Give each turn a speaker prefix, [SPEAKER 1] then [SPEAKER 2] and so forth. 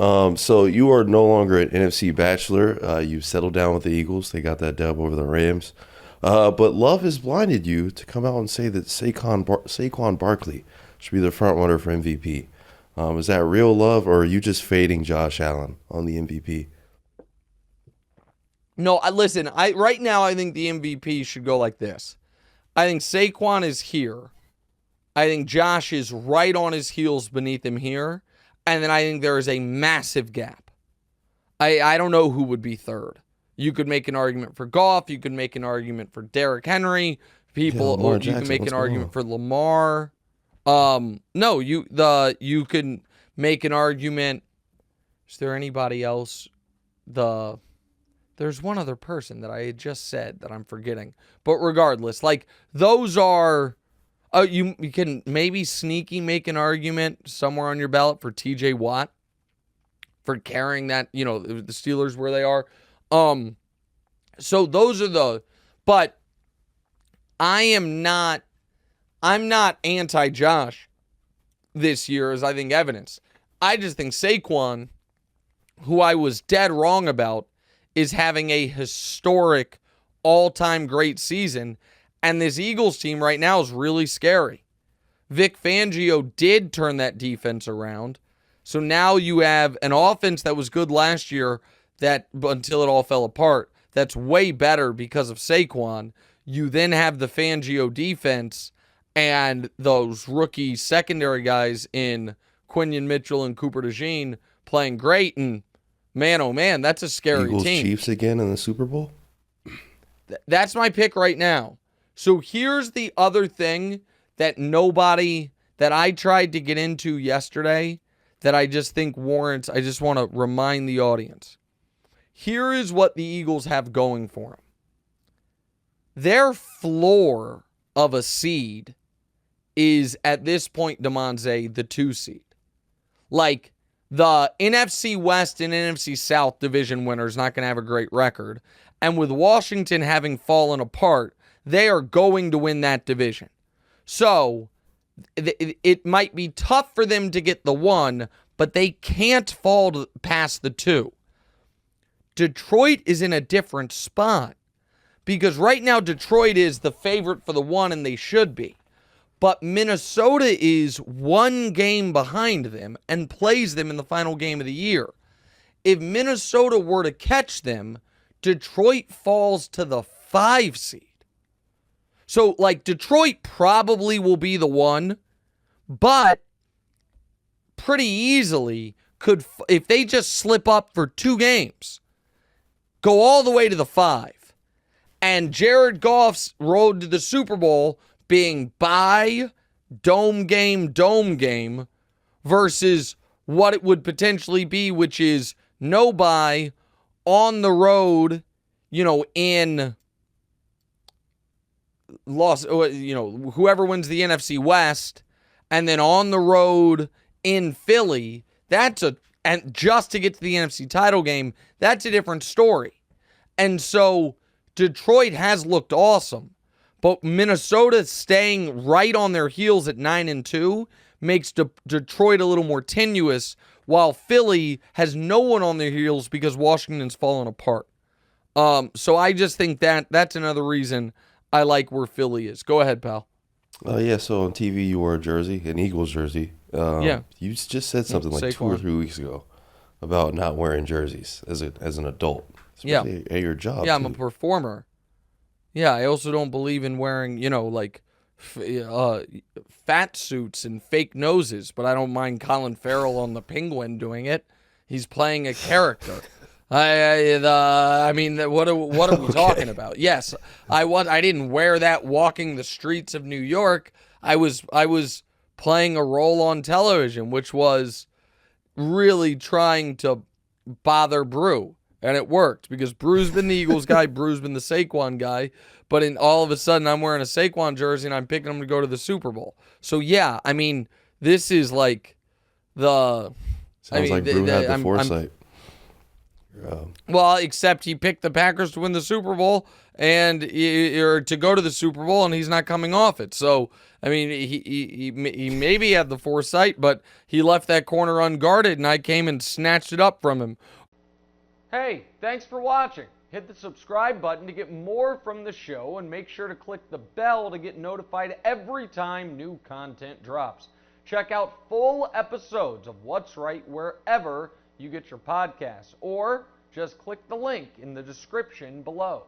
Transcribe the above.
[SPEAKER 1] So you are no longer an NFC bachelor. You settled down with the Eagles. They got that dub over the Rams. But love has blinded you to come out and say that Saquon Barkley should be the front runner for MVP. Is that real love, or are you just fading Josh Allen on the MVP?
[SPEAKER 2] No, listen. Right now I think the MVP should go like this. I think Saquon is here. I think Josh is right on his heels beneath him here. And then I think there is a massive gap. I don't know who would be third. You could make an argument for Goff. You could make an argument for Derrick Henry. You can make an argument for Lamar. No, you can make an argument. Is there anybody else? There's one other person that I had just said that I'm forgetting. But regardless, like those are. You can maybe sneaky make an argument somewhere on your ballot for TJ Watt for carrying that, the Steelers where they are. So those are but I'm not anti-Josh this year, as I think evidence. I just think Saquon, who I was dead wrong about, is having a historic all-time great season. And this Eagles team right now is really scary. Vic Fangio did turn that defense around. So now you have an offense that was good last year until it all fell apart. That's way better because of Saquon. You then have the Fangio defense and those rookie secondary guys in Quinion Mitchell and Cooper DeJean playing great. And man, oh man, that's a scary
[SPEAKER 1] Eagles
[SPEAKER 2] team.
[SPEAKER 1] Chiefs again in the Super Bowl?
[SPEAKER 2] That's my pick right now. So here's the other thing that I tried to get into yesterday that I just think warrants, I just want to remind the audience. Here is what the Eagles have going for them. Their floor of a seed is, at this point, Demonze, the 2 seed. Like, the NFC West and NFC South division winner is not going to have a great record. And with Washington having fallen apart, they are going to win that division. So it might be tough for them to get the 1, but they can't fall past the 2. Detroit is in a different spot because right now Detroit is the favorite for the 1, and they should be. But Minnesota is 1 game behind them and plays them in the final game of the year. If Minnesota were to catch them, Detroit falls to the 5 seed. So, Detroit probably will be the 1, but pretty easily could, if they just slip up for 2 games, go all the way to the 5. And Jared Goff's road to the Super Bowl being bye, dome game, versus what it would potentially be, which is no bye, on the road, in whoever wins the NFC West, and then on the road in Philly, and just to get to the NFC title game, that's a different story. And so Detroit has looked awesome, but Minnesota staying right on their heels at 9-2 makes Detroit a little more tenuous, while Philly has no one on their heels because Washington's fallen apart. So I just think that's another reason I like where Philly is. Go ahead, pal.
[SPEAKER 1] Yeah, so on TV you wore a jersey, an Eagles jersey.
[SPEAKER 2] Yeah.
[SPEAKER 1] You just said something like 2 or 3 weeks ago about not wearing jerseys as an adult. Especially at your job.
[SPEAKER 2] Yeah,
[SPEAKER 1] too.
[SPEAKER 2] I'm a performer. Yeah, I also don't believe in wearing, fat suits and fake noses, but I don't mind Colin Farrell on the Penguin doing it. He's playing a character. I mean, what are we talking about? Yes, I didn't wear that walking the streets of New York. I was playing a role on television, which was really trying to bother Brew, and it worked because Brew's been the Eagles guy, Brew's been the Saquon guy, but all of a sudden I'm wearing a Saquon jersey and I'm picking him to go to the Super Bowl. So yeah, I mean, this is like the.
[SPEAKER 1] Sounds like Brew had the foresight.
[SPEAKER 2] Well, except he picked the Packers to win the Super Bowl or to go to the Super Bowl, and he's not coming off it. So, I mean, he maybe had the foresight, but he left that corner unguarded, and I came and snatched it up from him. Hey, thanks for watching. Hit the subscribe button to get more from the show, and make sure to click the bell to get notified every time new content drops. Check out full episodes of What's Right wherever you get your podcasts, or just click the link in the description below.